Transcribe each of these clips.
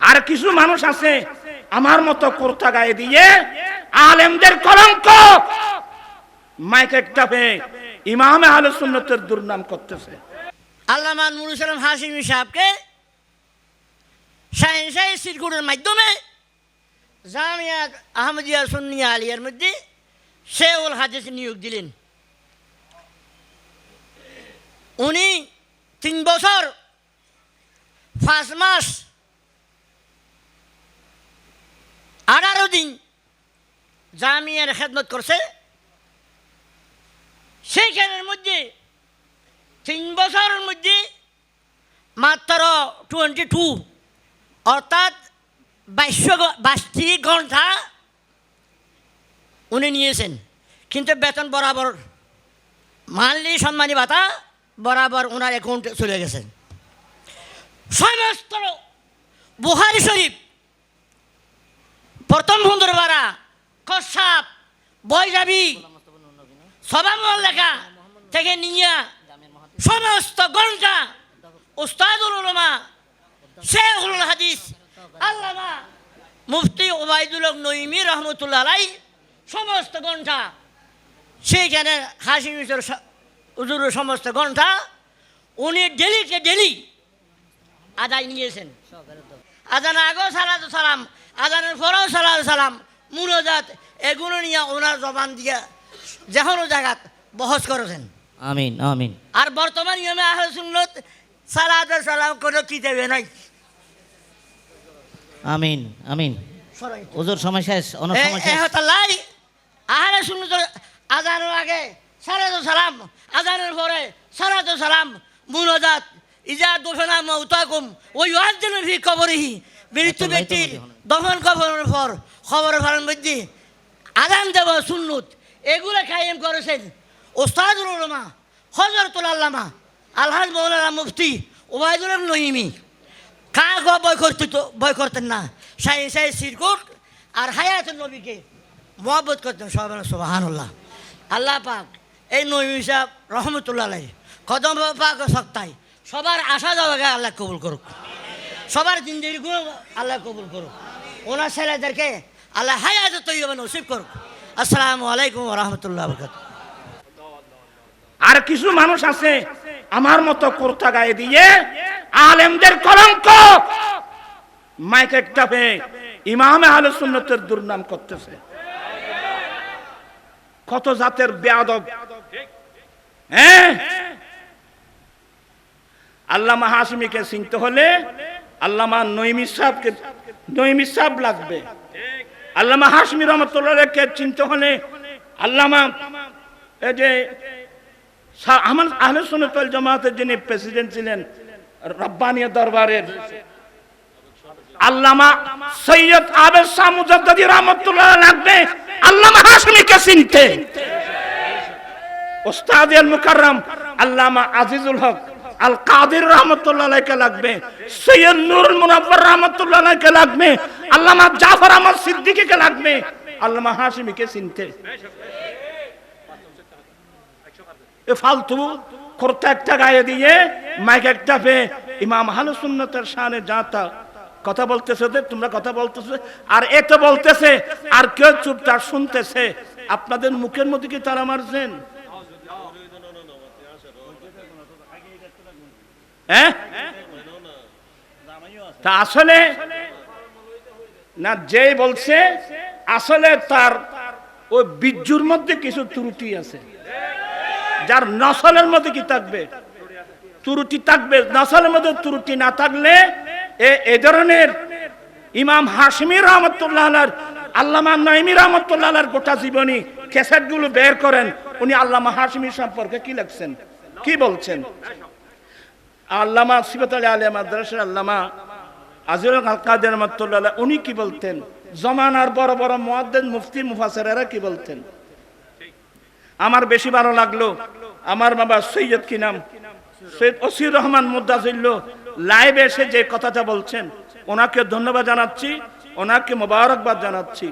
আর কিছু মানুষ আছে আমার মতো কুর্তা গায়ে দিয়ে আলেমদের কলঙ্ক মাইকে টাপে ইমামে আহলে সুন্নাতের দুর্নাম করতেছে। আল্লামা নুরুল ইসলাম হাশিমি সাহেবকে শাহেনশাহী সিরকুটের মাধ্যমে জামিয়া আহমদিয়া সুন্নিয়া আলিয়ার মধ্যে শেখুল হাদিস নিয়োগ দিলেন। উনি 3 বছর 5 মাস 18 দিন জামিয়ার খেদমত করছে। সেইখানের মধ্যে 3 বছরের মধ্যে মাত্র 22 অর্থাৎ 22 ঘন্টা উনি নিয়েছেন, কিন্তু বেতন বরাবর মানলি সম্মানী ভাতা বরাবর ওনার অ্যাকাউন্টে চলে গেছেন। সমস্ত বুখারী শরীফ প্রথম সুন্দরপাড়া কসাব বৈরাবী সবামল লেখা থেকে নিয়ে সমস্ত ঘন্টা উস্তাদুল উলামা শেখুল হাদিস আল্লামা মুফতি ওবায়দুল হক নঈমী রহমতুল্লাহ আলাইহি সমস্ত ঘন্টা সেইখানে হাশিমি হুজুরের সমস্ত ঘন্টা উনি ডেলিকে ডেলি আদায় নিয়েছেন। আজানের আগেও সালাতু সালাম, আজানের পরেও সালাতু সালাম, মুনাজাত এগুলো নিয়ে ওনার জবান দিয়ে যে কোনো জায়গাত বহস করেছেন। আমিন আমিন। আর বর্তমান ইমামে আহলে সুন্নাত সালাতু সালাম কোনো কিতাবে নাই। আমিন আমিন। হুজুর সময় শেষ, অনেক সময় শেষ। এহতাল্লাহ আহলে সুন্নাত আজানের আগে সালাতু সালাম, আজানের পরে সালাতু সালাম, মুনাজাত ইজা দুফনা মাউতাকুম ওয়া ইউআযিনু ফি কবরিহি, মৃত্যু ব্যক্তির দফন কবরের পর খবরের ফারান মধ্যে আজান দেওয়া সুন্নত এগুলো কায়েম করেছেন ওস্তাদুল উলামা হযরতুল আল্লামা আলহাজ মাওলানা মুফতি ওবায়দুল হক নঈমী। কাগো বয় করতেন না, শাহেনশাহী সিরকুট আর হায়াতুন নবীকে মহব্বত করতেন। সবাই সুবহানাল্লাহ। আল্লাহ পাক এই নঈমী সাহেব রহমতুল্লাহ আলাইহি কদম পাক সত্তায় সবার আশা যাওয়াকে আল্লাহ কবুল করুক, সবার জিন্দেগিগুলো আল্লাহ কবুল করুক, ওনার ছেলেদেরকে আল্লাহ হায়াত তৈয়বা নসিব করুক। আসসালামু আলাইকুম ওয়া রাহমাতুল্লাহি ওয়া বারাকাতুহু। আর কিছু মানুষ আছে আমার মতো কুর্তা গায়ে দিয়ে আলেমদের কলঙ্ক মাইকে টাপে ইমামে আহলে সুন্নাতের দুর্নাম করতেছে। কত জাতের বেয়াদব! হ্যাঁ, আল্লামা হাশিমিকে চিনতে হলে আল্লামা নঈমী সাহেব লাগবে। আল্লামা হাশিমি রহমতুল্লাহকে চিনতে হলে আল্লামা এই যে আহলে সুন্নাত ওয়াল জামাতের যিনি প্রেসিডেন্ট ছিলেন রব্বানিয়া দরবারের আল্লামা সৈয়দ আবেদ শাহ মুজাদ্দিদি রহমতুল্লাহ লাগবে আল্লামা হাশিমিকে চিনতে। উস্তাদ আল মুকাররম আল্লামা আজিজুল হক আল কাদের রহমতুল্লাহ আলাইহি লাগবে, সৈয়দ নূরুল মুনাওয়ার রহমতুল্লাহ আলাইহি লাগবে, আল্লামা জাফর আহমদ সিদ্দিকীকে লাগবে আল্লামা হাশিমিকে চিনতে। এ ফালতু কুর্তা একটা গায়ে দিয়ে মাইক একটা পে ইমাম আহলে সুন্নাতের শানে জাতা কথা বলতেছে, তোমরা কথা বলতেছে আর এত বলতেছে আর কেউ চুপচাপ শুনতেছে। আপনাদের মুখের মধ্যে কি তারা মারছেন? হ্যাঁ, তা আসলে না যেই বলছে আসলে তার ওই বিজ্জুর মধ্যে কিছু ত্রুটি আছে। যার নসলের মধ্যে কি থাকবে? ত্রুটি থাকবে। নসলের মধ্যে ত্রুটি না থাকলে এ ধরনের ইমাম হাশিমি রহমতুল্লাহ আলাইহি আল্লামা নঈমী রহমতুল্লাহ আলাইহির গোটা জীবনী ক্যাসেটগুলো বের করেন, উনি আল্লামা হাশিমি সম্পর্কে কি লিখছেন, কি বলছেন। আল্লামা সিফাত আলী মাদ্রাসার আল্লামা আজিজুল হক কাদের রহমতুল্লাহ আলাইহি উনি কি বলতেন, জমানার বড় বড় মুহাদ্দিস মুফতি মুফাসসিররা কি বলতেন। আমার বেশি ভালো লাগলো আমার বাবা সৈয়দ কি নাম সৈয়দ ওসির রহমান মুদাজিল্লো লাইভে এসে যে কথাটা বলছেন, ওনাকে ধন্যবাদ জানাচ্ছি, ওনাকে মোবারকবাদ জানাচ্ছি।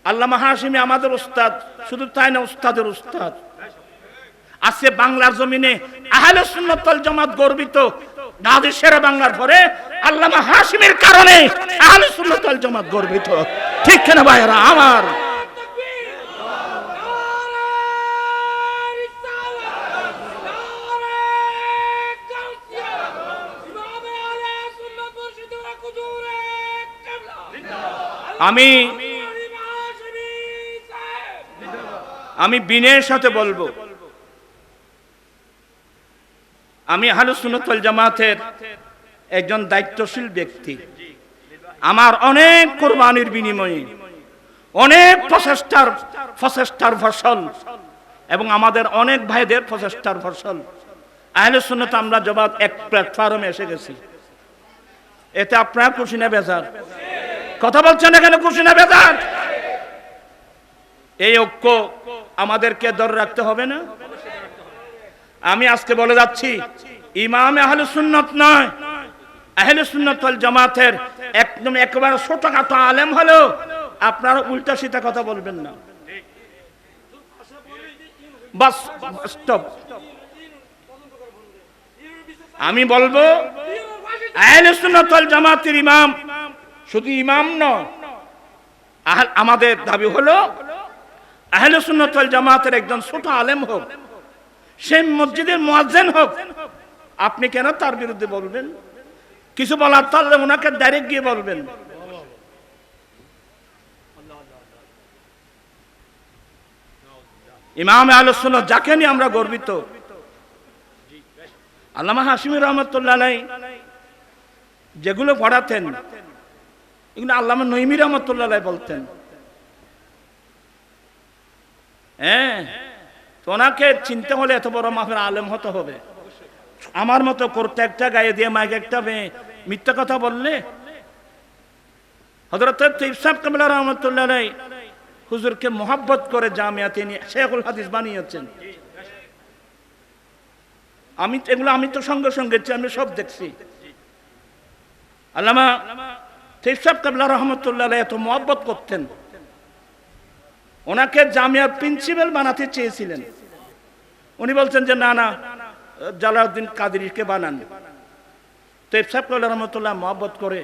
আল্লামা হাশিমি আমাদের উস্তাদ, শুধু তাই না উস্তাদের উস্তাদ। আজকে বাংলার জমিনে আহলে সুন্নাত ওয়াল জামাত গর্বিত গাজী শেরে বাংলার পরে আল্লামা হাশিমের কারণে আহলে সুন্নাত ওয়াল জামাত গর্বিত। ঠিক কিনা ভাইরা আমার? আমি বিনয়ের সাথে বলবো, আমি আহলে সুন্নাত ওয়াল জামাতের একজন দায়িত্বশীল ব্যক্তি। আমার অনেক কোরবানির বিনিময়ে অনেক প্রচেষ্টার ফসল এবং আমাদের অনেক ভাইদের প্রচেষ্টার ফসল আহলে সুন্নাত আমরা জবাব এক প্ল্যাটফর্মে এসে গেছি। এতে আপনারা খুশি না বেজার? কথা বলছেন এখানে, খুশি না বেজার? এই ঐক্য আমাদেরকে ধরে রাখতে হবে না? আমি আজকে বলে যাচ্ছি, ইমাম আহলে সুন্নাত নয়, আহলে সুন্নাত ওয়াল জামাতের একদম একেবারে ছোটখাটো আলেম হলো আপনারা উল্টা সিধা কথা বলবেন না। বাস, স্টপ। আমি বলবো আহলে সুন্নাত ওয়াল জামাতের ইমাম শুধু ইমাম নয়, আমাদের দাবি হলো আহলে সুন্নাত ওয়াল জামাতের একজন ছোট আলেম হোক, সে মসজিদের মুয়াজ্জিন হোক, আপনি কেন তার বিরুদ্ধে বলবেন? কিছু বলার তাহলে ওনাকে ডাইরেক্ট গিয়ে বলবেন। ইমাম আহলে সুন্নাত যাকে নিয়ে আমরা গর্বিত, আল্লামা হাশিমি রহমাতুল্লাহ আলাইহি যেগুলো পড়াতেন এগুলো আল্লামা নঈমী রহমাতুল্লাহ আলাইহি বলতেন। হ্যাঁ, তো ওনাকে চিনতে হলে এত বড় মাপের আলেম হতে হবে। আমার মতো করতে একটা গায়ে দিয়ে মাইক একটা মিথ্যা কথা বললে, হযরত ইসহাক কামিল রহমাতুল্লাহ আলাইহি হুজুরকে মোহাব্বত করে জামিয়াতে নিয়ে শেখুল হাদিস বানিয়েছেন। আমি তো সঙ্গে সঙ্গে আমি সব দেখছি। আল্লামা ইসহাক কামিল রহমাতুল্লাহ আলাইহি এত মোহাব্বত করতেন, ওনাকে জামিয়ার প্রিন্সিপাল বানাতে চেয়েছিলেন। উনি বলছেন যে না না, জালালউদ্দিন কাদেরীকে বানান। তো ইসহাক কামিল রহমাতুল্লাহ মোহাব্বত করে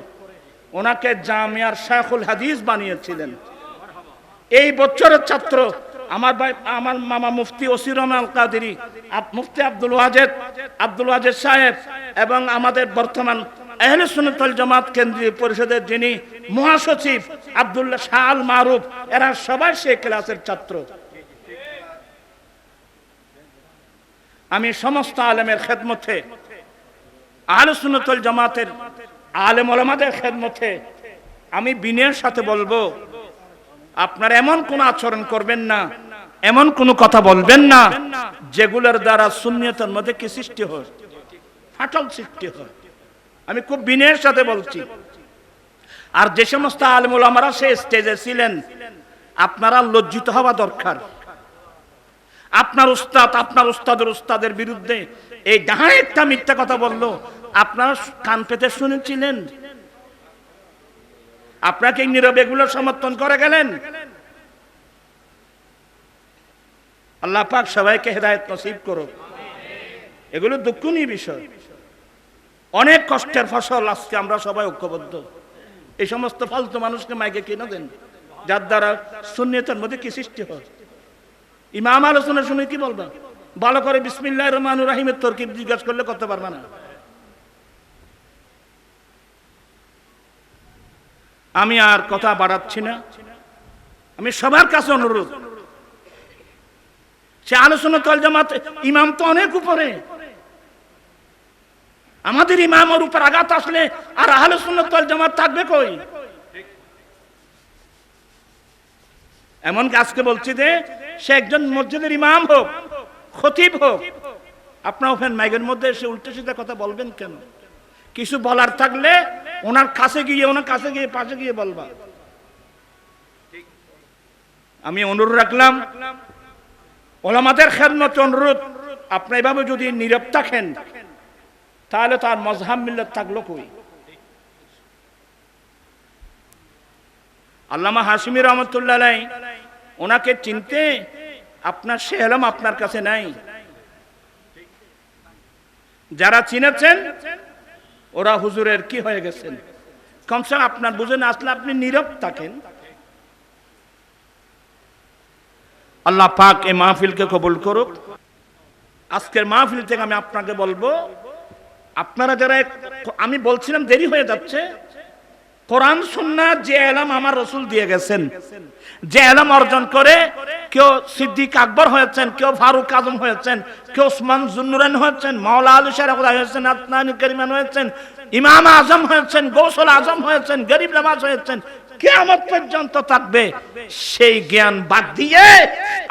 ওনাকে জামিয়ার শেখুল হাদিস বানিয়েছিলেন। এই বছরের ছাত্র আমার মামা মুফতি ওসির রহমান আল কাদেরী, মুফতি আব্দুল ওয়াজেদ সাহেব এবং আমাদের বর্তমান আহলে সুন্নাত ওয়াল জামাত কেন্দ্রীয় পরিষদের যিনি মহাসচিব আব্দুল্লাহ শাহ আল মারুফ, এরা সবাই সেই ক্লাসের ছাত্র। আমি সমস্ত আলেমের খেদমতে, আহলে সুন্নাত ওয়াল জামাতের আলেম ওলামাদের খেদমতে আমি বিনয়ের সাথে বলবো, আপনারা এমন কোন আচরণ করবেন না, এমন কোন কথা বলবেন না যেগুলোর দ্বারা সুন্নিয়তের মধ্যে কি সৃষ্টি হয়, ফাটল সৃষ্টি হয়। আমি খুব বিনয়ের সাথে বলছি। আর যে সমস্ত আলেম ওলামারা সেই স্টেজে ছিলেন, আপনারা লজ্জিত হওয়া দরকার। আপনার উস্তাদের উস্তাদের বিরুদ্ধে এই ডাহায় একটা মিথ্যা কথা বললো, আপনারা কান পেতে শুনেছিলেন? আপনাকে নীরবে এগুলো সমর্থন করে গেলেন। আল্লাহ পাক সবাইকে হেদায়েত নসিব করুক। এগুলো দুঃখনীয় বিষয়, অনেক কষ্টের ফসল। আজকে আমরা সবাই ঐক্যবদ্ধ। এই সমস্ত ফালতু মানুষকে মাইকে কিনে দেন, যার দ্বারা সুন্নিয়তের মধ্যে কি সৃষ্টি হয়। ইমাম আলোচনা শুনে কি বলবা? ভালো করে বিসমিল্লাহির রহমানির রহিমের তরকিব জিজ্ঞাসা করলে করতে পারবা না। আমি আর কথা বাড়াচ্ছি না। আমি সবার কাছে অনুরোধ, সে আহলে সুন্নাত ওয়াল জামাত ইমাম তো অনেক উপরে, আমাদের ইমামের উপর আঘাত আসলে আর আহলে সুন্নাত ওয়াল জামাত থাকবে কই? এমনকি আজকে বলছি যে সে একজন মসজিদের ইমাম হোক, খতিব হোক, আপনার ওখানে মাইকের মধ্যে এসে উল্টো সিধা কথা বলবেন কেন? কিছু বলার থাকলে ওনার কাছে গিয়ে পাশে গিয়ে বলবা। আমি অনুরোধ রাখলাম, ওলামাদের খেদমতে অনুরোধ, আপনি এভাবে যদি নীরব থাকেন তাহলে তার মজহাব মিল্লাত থাকলো কই? আল্লামা হাশিমি রহমাতুল্লাহ আলাইহি ওনাকে চিনতে আপনার সে এলম আপনার কাছে নাই। যারা চিনেছেন ওরা হুজুরের কি হয়ে গেছেন। কমসে কম আপনার বুঝে না আসলে আপনি নীরব থাকেন। আল্লাহ পাক এই মাহফিলকে কবুল করুক। আজকের মাহফিল থেকে আমি আপনাকে বলবো, আপনারা যারা, আমি বলছিলাম দেরি হয়ে যাচ্ছে, কোরআন সুন্নাহ যে ইলম আমার রাসূল দিয়ে গেছেন, যে ইলম অর্জন করে কেউ সিদ্দিক আকবর হয়েছেন, কেউ ফারুক আজম হয়েছেন, কেউ ওসমান জুন্নুরাইন হয়েছেন, মাওলা আলী শাহ হয়েছেন, আদনান করিমান হয়েছেন, ইমাম আজম হয়েছেন, গৌসুল আজম হয়েছেন, গরিব নওয়াজ হয়েছেন, কিয়ামত পর্যন্ত থাকবে। সেই জ্ঞান বাদ দিয়ে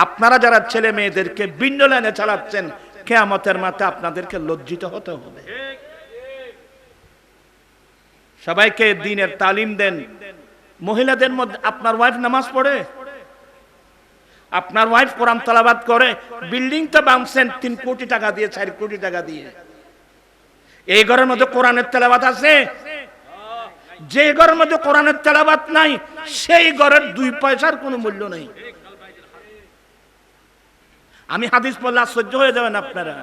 আপনারা যারা ছেলে মেয়েদেরকে ভিন্ন লাইনে চালাচ্ছেন, কিয়ামতের মাঠে আপনাদেরকে লজ্জিত হতে হবে। সবাইকে দ্বীনের তালিম দেন। মহিলাদের মধ্যে আপনার ওয়াইফ নামাজ পড়ে, আপনার ওয়াইফ কোরআন তেলাওয়াত করে, বিল্ডিং তো বানাচ্ছেন 3 কোটি টাকা দিয়ে, 4 কোটি টাকা দিয়ে। এই ঘরের মধ্যে কোরআনের তেলাওয়াত আছে? যে ঘরের মধ্যে কোরআনের তেলাওয়াত নাই, সেই ঘরের 2 পয়সার কোনো মূল্য নাই। আমি হাদিস পড়লে আশ্চর্য হয়ে যাবেন আপনারা।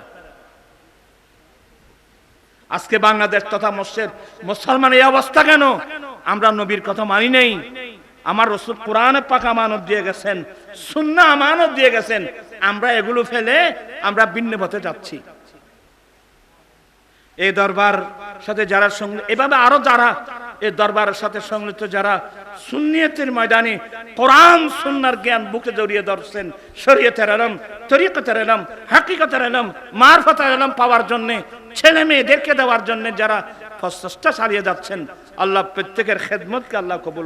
আজকে বাংলাদেশ তথা মুসলমান এই অবস্থা কেন? আমরা নবীর কথা মানি নেই। আমার রাসূল কোরআনে পাক আমানত দিয়ে গেছেন, সুন্নাহ আমানত দিয়ে গেছেন, আমরা এগুলো ফেলে আমরা ভিন্ন পথে যাচ্ছি। এই দরবার সাথে যারা এভাবে আরো যারা এই দরবারের সাথে সংযুক্ত, যারা সুন্নিয়তের ময়দানে কোরআন সুন্নাহর জ্ঞান বুকে জড়িয়ে ধরছেন, শরীয়তের ইলম, তরিকতের ইলম, হাকিকতের ইলম, মারফতের ইলম পাওয়ার জন্য, ছেলে মেয়েদেরকে দেওয়ার জন্য যারা প্রচেষ্টা চালিয়ে যাচ্ছেন, আল্লাহ প্রত্যেকের খেদমতকে আল্লাহ কবুল